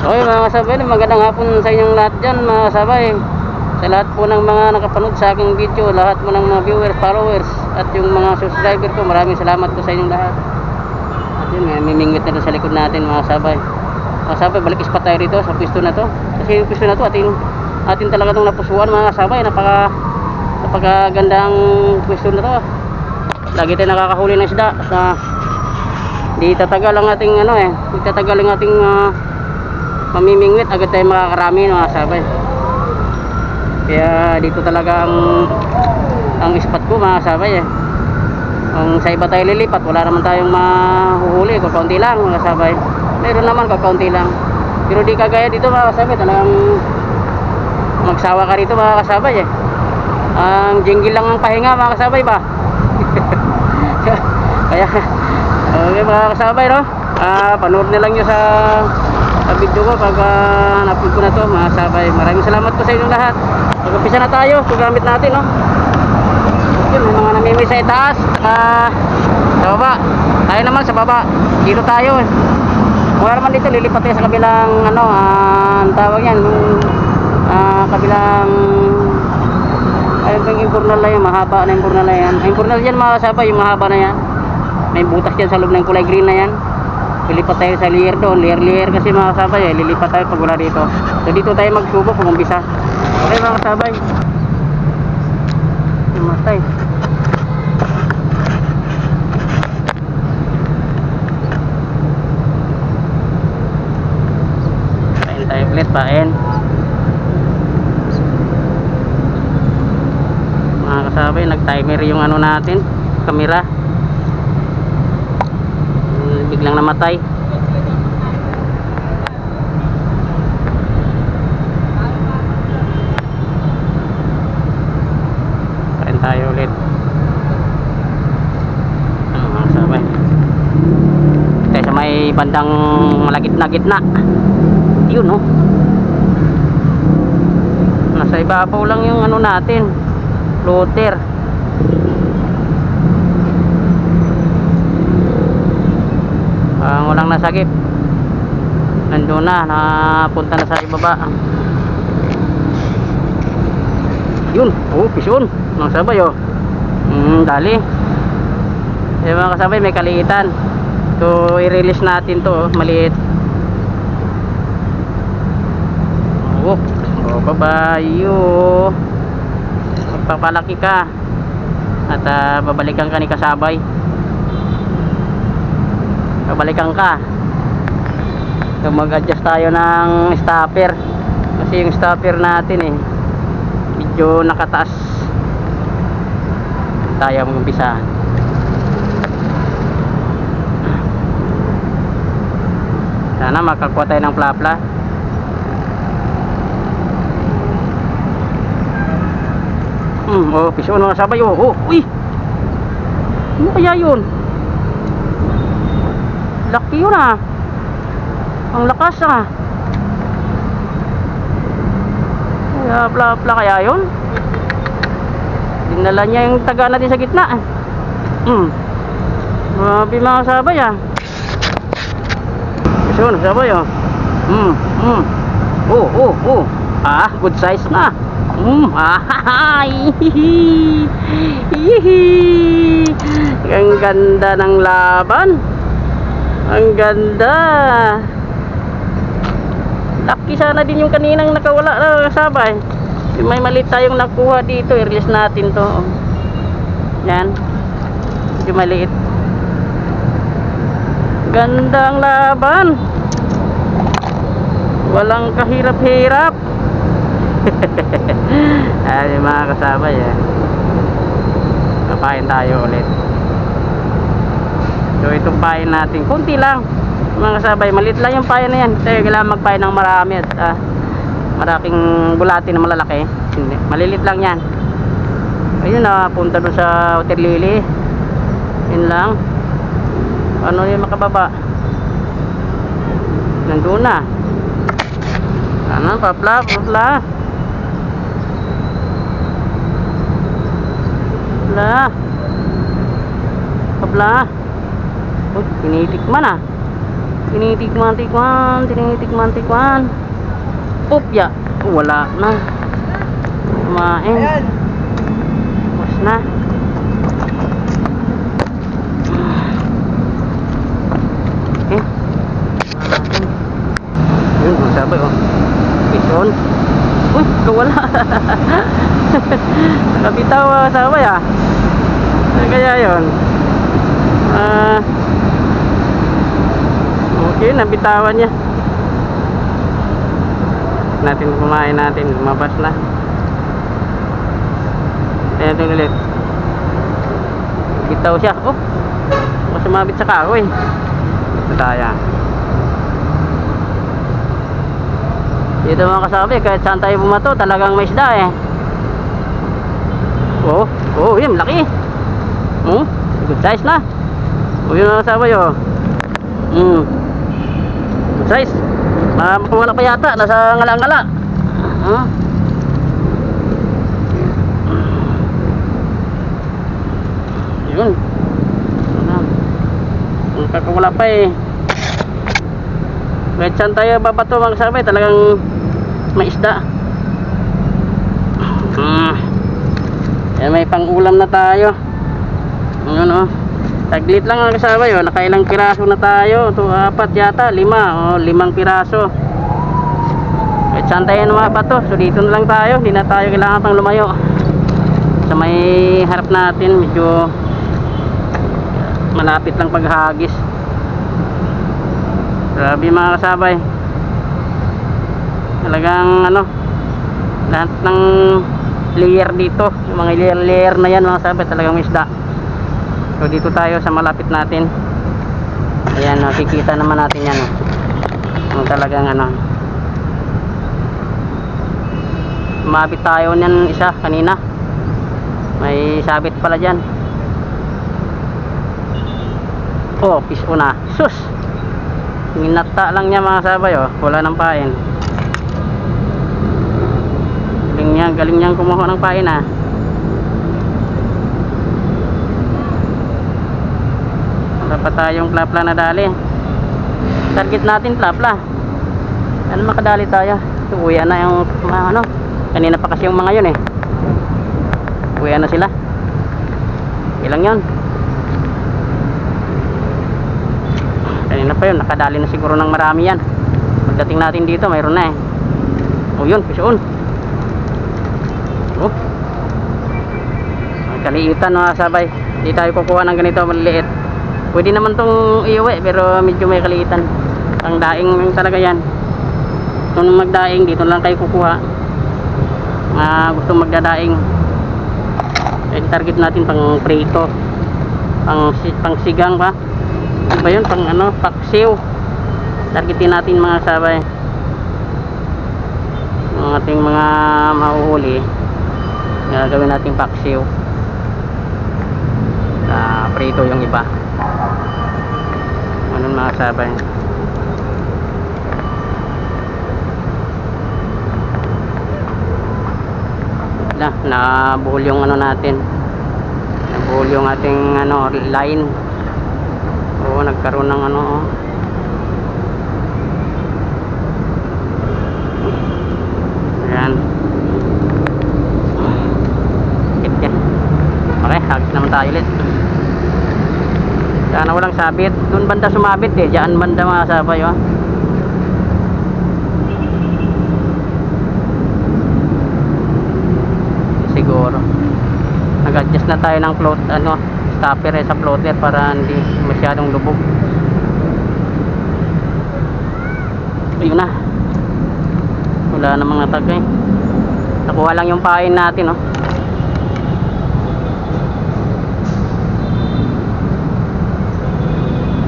Okay mga kasabay, magandang hapon sa inyong lahat dyan mga kasabay. Sa lahat po ng mga nakapanood sa aking video, lahat mo ng mga viewers, followers at yung mga subscriber ko, maraming salamat po sa inyong lahat. At yun, may mimingwit na doon sa likod natin mga kasabay. Mga kasabay, balik ispat tayo rito sa pwesto na to. Kasi yung pwesto na to atin talaga itong napusuan mga kasabay. Napakagandang pwesto na to. Lagi tayo nakakahuli ng isda sa di tatagal ang ating tatagal ang ating mamimingwit, agad tayo makakarami mga kasabay. Kaya dito talaga ang spot ko mga kasabay Kung sa iba tayo lilipat, wala naman tayong mahuhuli, kakaunti lang mga kasabay. Meron naman kakaunti lang, pero di kagaya dito mga kasabay. Talagang magsawa ka rito mga kasabay ang jingle lang ang pahinga mga kasabay ba. Kaya okay mga kasabay, no? Panood na lang nyo sa video ko pag na-upload ko na to mga kasabay. Maraming salamat po sa inyong lahat. Mag-umpisa na tayo, paggamit natin, no? Yun, may mga namimay sa itaas, sa baba. Tayo naman sa baba, dito tayo wala naman dito, lilipat tayo sa kabilang ang tawag yan, kabilang ayun bang impurnal na yan, mahaba na impurnal na yan. Impurnal yan mga kasabay, yung mahaba na yan, may butas dyan sa loob ng kulay green na yan. Lilipat tayo sa layer doon, layer kasi mga kasabay lilipat tayo pag wala dito. So dito tayo magsubok kung umpisa. Okay mga kasabay, namatay. Pain tayo ulit, pain mga kasabay. Nag timer yung natin, kamera, biglang namatay. Kain tayo ulit mga kasabay. Tayo sa may bandang malagit-na-gitna yun, no? Nasa ibabaw lang yung natin, floater. Walang nasagip, nandun na, napunta na sa ibaba. Yun, pison mga kasabay dali. Mga kasabay, may kaliitan. So i-release natin to, maliit. Babayo, magpapalaki ka at babalikan ka ni kasabay. Babalikan ka. So mag-adjust tayo ng stopper kasi yung stopper natin medyo nakataas. Tayo mag-umpisa. Sana makakuha tayo ng plapla. Pison mga sabay. Uy, ano kaya yun? Laki yun ang lakas plapla kaya yun. Dinala niya yung taga natin sa gitna. Grabe mga sabay pison sabay good size na. Ang ganda ng laban, ang ganda. Lucky sana din yung kaninang nakawala na kasabay. May maliit tayong nakuha dito, i-release natin to. Yan, medyo maliit. Ganda ang laban, walang kahirap-hirap. Ay mga kasabay kapain tayo ulit. So itong pain natin kunti lang mga kasabay, maliit lang yung pain na yan. Kaya kailangan magpain ng marami at malaking bulati na malalaki. Hindi, malilit lang yan. Ayun punta doon sa Hotel Lily. Yun lang. Ano yung makababa, nandun na. Papla Pabla. Tinitikman Tinitikman. Pupya. Wala na. Kumain. Tapos na. Okay. Yun, masabi oh. Ison. Uy, wala. Nakabitaw sabay ah. Kaya yun. Okay, nabitawan niya. Natin kumain natin, lumabas na. Ayan ito ulit. Bitaw siya. Oh, mas sumabit sa kahoy. Ito tayo. Dito mga kasabi, kahit saan tayo bumato, talagang may isda eh. Oh, yun, laki. Good size na. Yun mga kasabi oh. Good size. Wala pa yata, nasa ngala-ngala. Yun. Wala pa eh. Kahit saan tayo babato mga kasabay, talagang may isda. Yan, may pang-ulam na tayo. Yun oh. Taglit lang mga kasabay oh. Nakailang piraso na tayo. Ito, 4 yata, 5. 5 piraso. Kahit saan tayo mabato, so dito na lang tayo. Hindi na tayo kailangan pang lumayo. Sa may harap natin, medyo malapit lang paghagis. Grabe mga kasabay. Talagang lahat ng layer dito, yung mga layer na yan mga kasabay, talagang may isda. So dito tayo sa malapit natin. Ayan, nakikita naman natin yan yung talagang umabit tayo niyan isa kanina. May sabit pala dyan. Oh, piso na. Sus! Minata lang niya mga sabay oh. Wala nang pain. Galing niyang kumuha ng pain ah. Wala pa tayong plapla na dali. Target natin plapla. Ano makadali tayo? Uwi na yung mga kanina pa kasi yung mga yun eh. Uwi na sila. Ilang yun? Kanina pa yun, nakadali na siguro ng marami yan. Pagdating natin dito, mayroon na eh. O yun, pisoon. Oh. Ang kaliitan mga sabay. Hindi tayo kukuha ng ganito maliliit. Pwede naman tong iuwi, pero medyo may kaliitan. Ang daing talaga yan. Kung magdaing, dito lang tayo kukuha. Gusto magdadaing. Eh, target natin pang prito. Pang sigang pa. Ano ba yun? Pang paksiw. Targetin natin mga sabay. Ang ating mga mahuhuli, gagawin natin paksiw. Prito yung iba. Ganun mga sabay. Nabuhol yung natin. Nabuhol yung ating line. Oo, nagkaroon ng ayan. Hit yan. Okay, hagis naman tayo ulit. Sana walang sabit. Doon banda sumabit eh. Diyan banda mga sabay oh. Siguro nag-adjust na tayo ng float stopper sa floater para hindi masyadong lubog. Ayun na, wala na mga tagay. Nakuha lang yung pain natin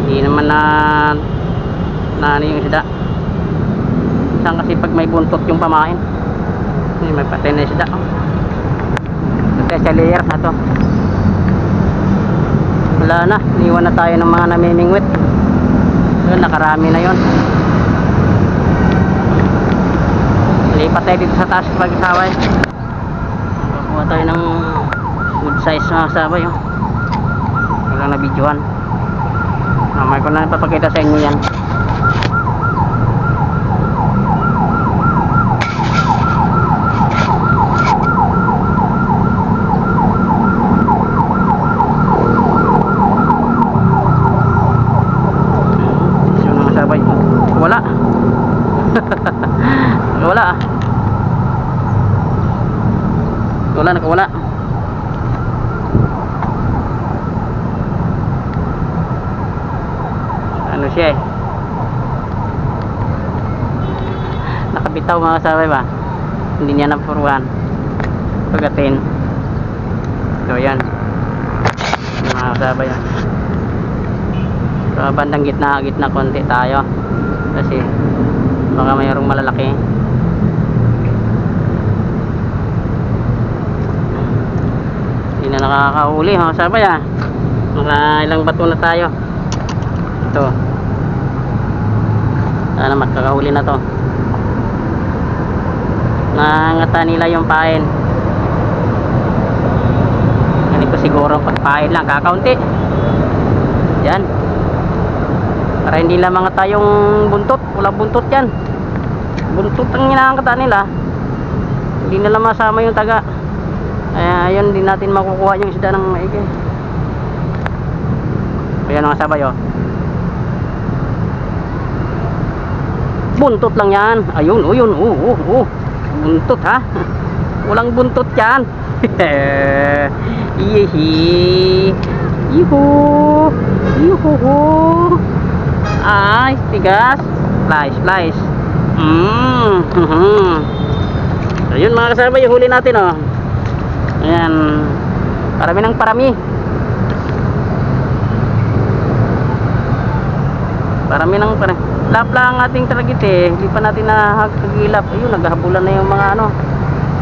hindi naman na yung isda. Saan kasi pag may buntot yung pamain, hindi may patay na isda sa layer na to. Wala na, iniwan na tayo ng mga namimingwit. Yun, nakarami na yun. Lipat tayo dito sa taas pag-isaway. Kukuha tayo ng good size na sabay wala na videoan. Mamaya ko na papakita sa inyo yan. Yun mga sabay. Wala. Wala ah. Wala, nakawala. Ano siya eh, nakabitaw mga kasabay ba, hindi niya napuruan pagatin. So yan mga kasabay yan. So bandang gitna konti tayo kasi baka mayroong malalaki. Hindi na nakakahuli mga kasabay ah. Mga ilang bato na tayo. Ito sana makakahuli na to. Nangata nila yung pain. Ganito siguro pagpain lang kakaunti yan para hindi lang mga tayong buntot. Wala buntot yan, buntot ang inaangkata nila, hindi nila masama yung taga. Ayun, hindi natin makukuha yung isda ng maigi. Ayan mga sabay oh, buntot lang yan. Ayun, yun, buntot ha. Walang buntot yan. Ihi. Yuhu. Yuhu. Ay, tigas. Slice. Ayun mga kasabay, huli natin oh. Ayan. Parami ng parami. Lap lang ang ating target eh. Hindi pa natin nakakagilap. Ayun, naghahabulan na yung mga ano,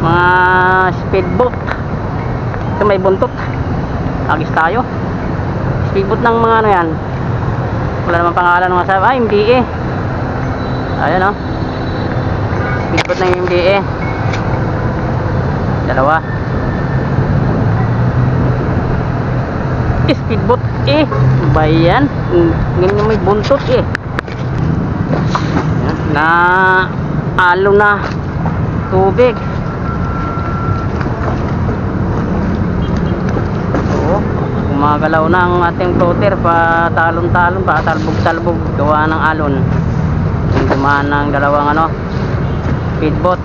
mga speedboat. Ito may buntot. Agis tayo. Speedboat ng mga ano yan. Wala naman pangalan ng mga sabi. MBA. Ayan oh. Speedboat ng MBA. Dalawa. Speedboat eh. Bayan. Ngayon may buntot eh. Na alo na tubig. So, gumagalaw na ang ating floater pa talon-talon, pa talbog-talbog gawa ng alon. Dumaan ng dalawang ano, speedboat.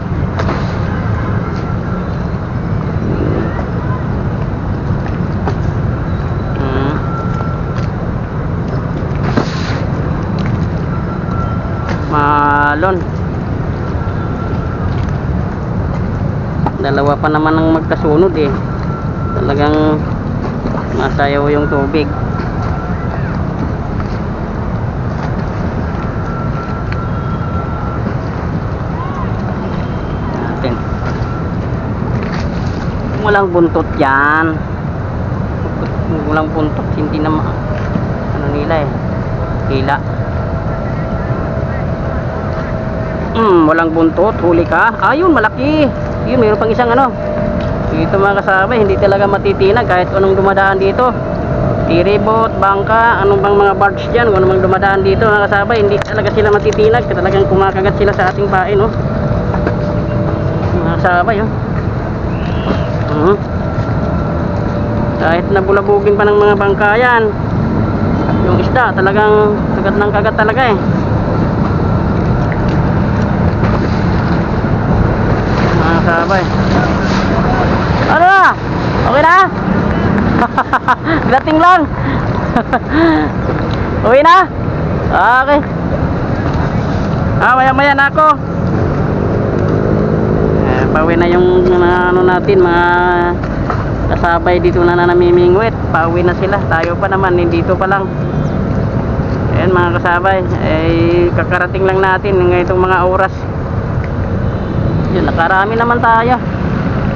Malon. Dalawa pa naman ang magkasunod eh. Talagang masayaw yung tubig. Natin. Walang buntot yan. Walang buntot. Hindi na ano nila eh. Hila. Walang buntot, huli ka. Ayun, malaki. Yun, mayroon pang isang ano. Dito mga kasabay, hindi talaga matitinag kahit anong dumadaan dito. Tiribot, bangka, anong bang mga barge dyan, anong bang dumadaan dito mga kasabay, hindi talaga sila matitinag. Talagang kumakagat sila sa ating pain, oh. Mga kasabay, oh. Kahit nabulabugin pa ng mga bangka yan, yung isda talagang kagat ng kagat talaga eh. Sabay. Ano na? Okay na? Dating lang. Uwi na? Okay. Maya-maya na ako. Pauwi na yung ano natin, mga kasabay dito na namimingwit. Pauwi na sila. Tayo pa naman, dito pa lang. Ayan mga kasabay. Kakarating lang natin ng itong mga oras. Yun, nakarami naman tayo.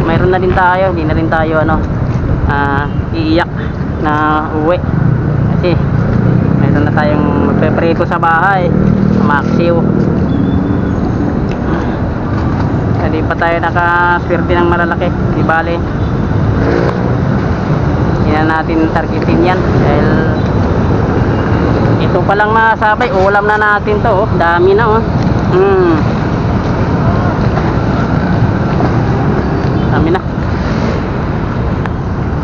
Mayroon na din tayo, hindi na rin tayo ano, iiyak na uwi kasi mayroon na tayong magpeprito sa bahay, maksiw. Hindi pa tayo nakaswerte ng malalaki, di bale hindi na natin targetin yan dahil palang masabay, ulam na natin to, oh. Dami na, oh. Dami na.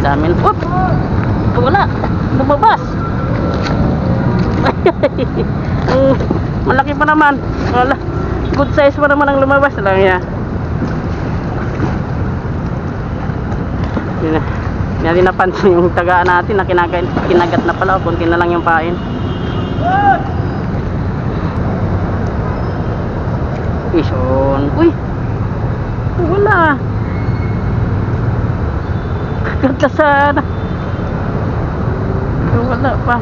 Dami na. Oop! Wala. Lumabas. Malaki pa naman. Wala. Good size pa naman ang lumabas lang ya. Yun na. Hindi natin napansin yung tagaan natin na kinagat na pala. Kunti na lang yung pain. Ison. Uy! Wala. Kagata sana. Wala pa.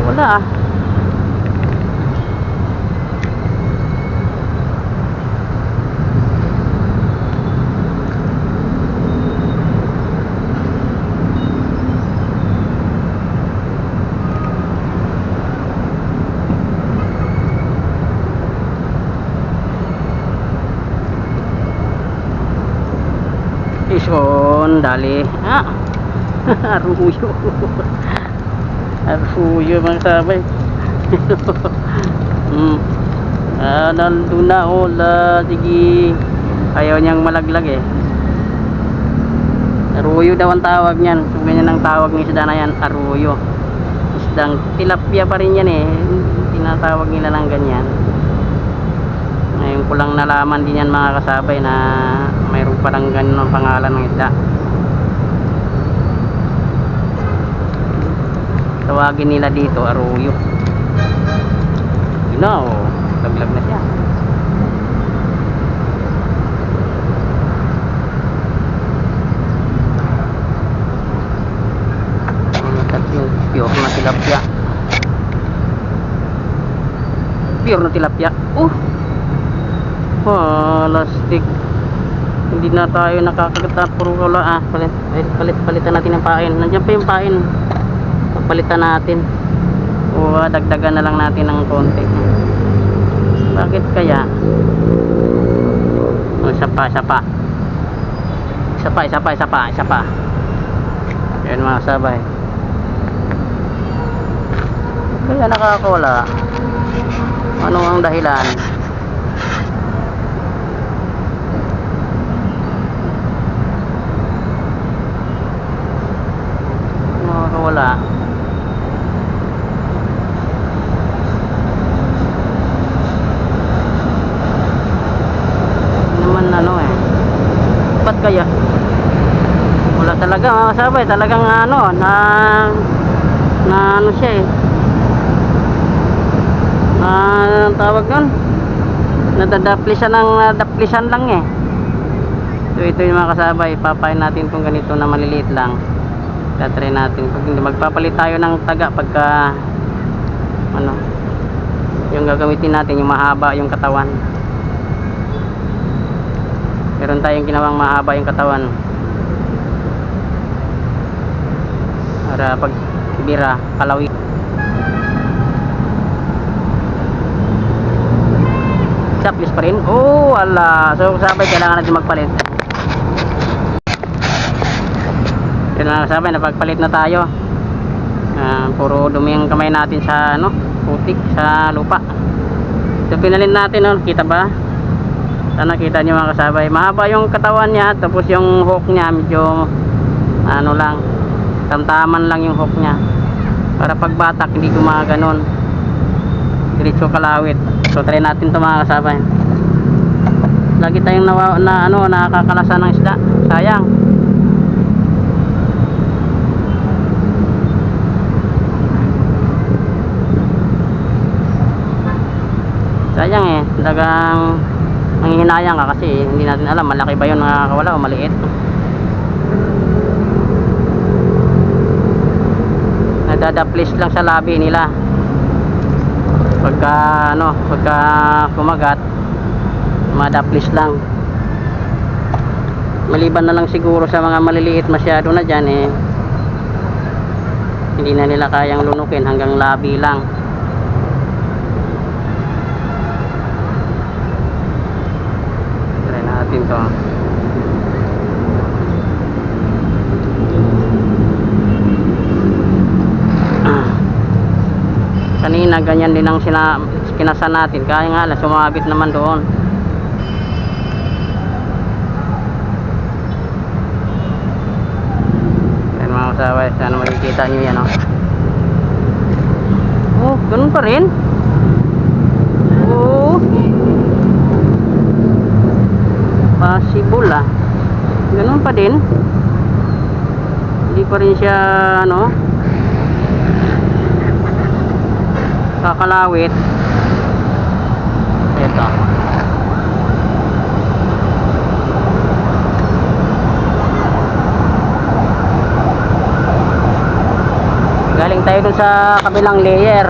Wala ah. Ison, dali. Ah. Aruyo. Aruyo mga sabay. Nandun na la. Sige. Ayaw niyang malaglag eh. Aruyo daw ang tawag niyan. So, ganyan ang tawag ng isda na yan. Aruyo. Isdang tilapia pa rin yan eh. Tinatawag nila lang ganyan. Ngayon ko lang nalaman din yan mga kasabay na mayroon palang ganun ang pangalan ng isda. Tawagin nila dito aruyo. Yun na oh, laglag na siya. Yung pure na tilapia. Pure na tilapia. Plastic. Hindi na tayo nakakagat. Puro wala ah. Palitan natin ang pain. Nandiyan pa yung pain. Palitan natin. O dagdagan na lang natin ng konti. Bakit kaya? Isa pa. Yan mga sabay. Kaya nakakawala. Ano ang dahilan? Nakakawala. Naman ano eh. Ba't kaya? Wala talaga mga kasabay. Talagang ano na ano siya eh. Ang tawag nun, nadadaplisan lang eh. So ito yung mga kasabay, papain natin itong ganito na maliliit lang. Tatry natin, pag magpapalit tayo ng taga pagka ano, yung gagamitin natin yung mahaba yung katawan. Meron tayong ginawang mahaba yung katawan para pag bira, kalawi. Saplis pa rin. Oh, ala. So, sabay, kailangan natin magpalit. Yun na, sabay, napagpalit na tayo. Puro dumi ang kamay natin sa, ano, putik, sa lupa. So, pinalin natin, no? Kita ba? Sana kita nyo mga kasabay. Mahaba yung katawan niya, tapos yung hook niya, medyo, ano lang, tamtaman lang yung hook niya. Para pagbatak, hindi gumaganon. Diretso kalawit. So try natin ito mga kasabay. Lagi tayong nakakalasan ng isda. Sayang. Sayang eh. Talagang manghihinayang ka kasi hindi natin alam malaki ba yun nakakawala o maliit. Nadadaplis lang sa labi nila. Pagka kumagat, madaplis lang. Maliban na lang siguro sa mga maliliit masyado na dyan eh, hindi na nila kayang lunukin, hanggang labi lang. Try natin to. ganyan din ang kinasan natin, kaya nga lang sumabit naman doon. Yan mga kasabay, sana makikita nyo yan, oh. Oh, ganun pa rin. Oh, possible ah, ganun pa din, hindi pa rin siya ano kakalawit. Ito galing tayo dun sa kabilang layer,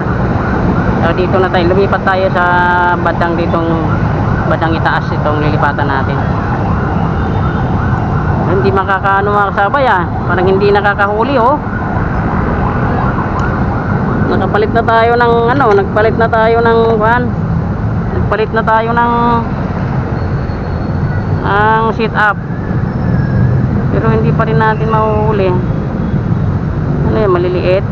so dito na tayo, lumipat tayo sa bandang bandang itaas, itong lilipatan natin. Hindi makakaano mga kasabay ah, parang hindi nakakahuli oh. Nagpalit na tayo ng ang sit up, pero hindi pa rin natin mahuhuli. Ano yan, maliliit,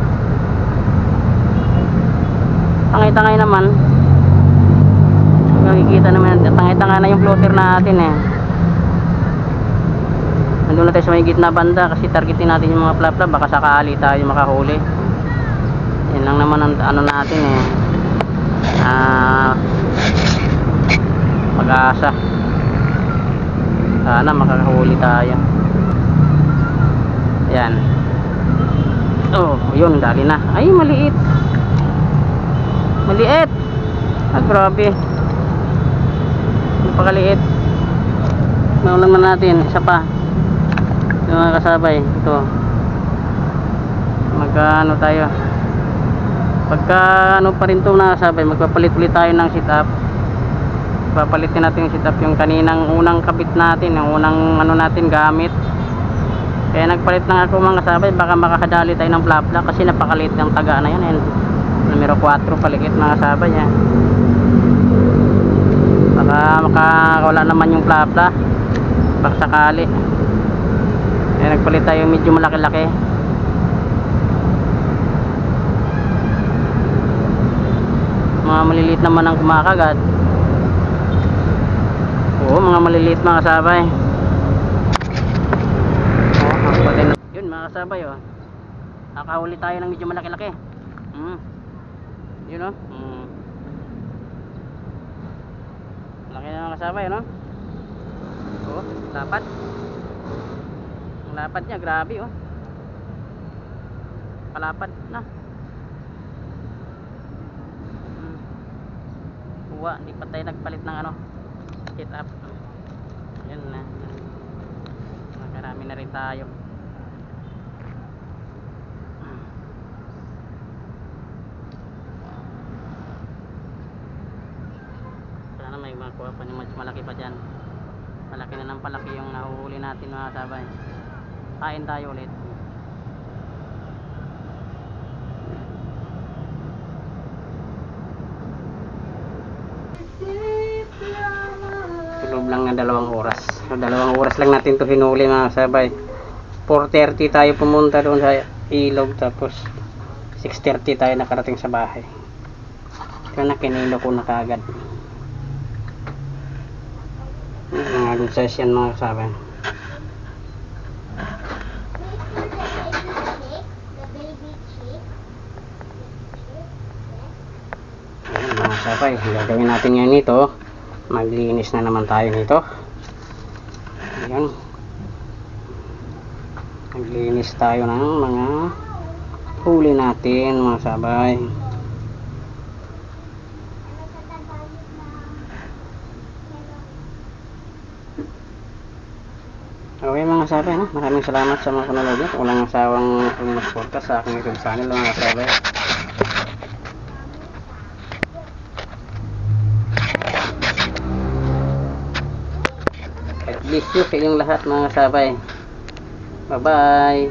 tangay-tangay naman. Nakikita naman, tangay-tangay na yung floater natin eh. Nandun na tayo sa may gitna banda kasi targetin natin yung mga plapla, baka sakali tayo makahuli. Yan lang naman ang ano natin eh, pag-asa, sana makakahuli tayo. Yan, oh yun, dali na. Ay maliit, grabe, napakaliit. Naulang na natin, isa pa yung mga kasabay. Ito, magkano tayo, pagka ano pa rin ito na kasabay, magpapalit ulit tayo ng sit up. Papalitin natin yung sit up, yung kaninang unang kabit natin, yung unang ano natin gamit. Kaya nagpalit lang ako mga kasabay, baka makakadali tayo ng plapla kasi napakaliit ng taga na yan. Numero 4 paligid mga kasabay yan. Baka makakawala naman yung plapla, baka sakali. Kaya nagpalit tayo medyo malaki-laki. Mga maliliit naman ang kumakagat. Oo, mga maliliit mga kasabay. Yun mga kasabay oh, nakahuli tayo ng medyo malaki-laki. Yun oh, laki na mga kasabay no. Oh, lapat. Ang lapat niya, grabe oh, palapad na. Buwa, hindi pa tayo nagpalit ng ano, sit up. Yun na, nakarami na rin tayo. Sana may makuha pa yung mas malaki pa dyan. Malaki na ng palaki yung nahuhuli natin mga sabay. Kain tayo ulit. Loob lang ng 2 oras. So, 2 oras lang natin ito hinuli mga sabay. 4:30 tayo pumunta doon sa ilog, tapos 6:30 tayo nakarating sa bahay. Kaya nakinilo ko na kaagad. Mga good size yan mga sabay. Ayan mga sabay, gagawin natin ngayon ito. Maglinis na naman tayo nito. Ayan, maglinis tayo ng mga huli natin mga sabay. Okay mga sabay, no? Maraming salamat sa mga panonood. Walang asawang mag-suporta sa aking YouTube channel mga sabay. Bless you sa inyong lahat mga sabay. Bye bye.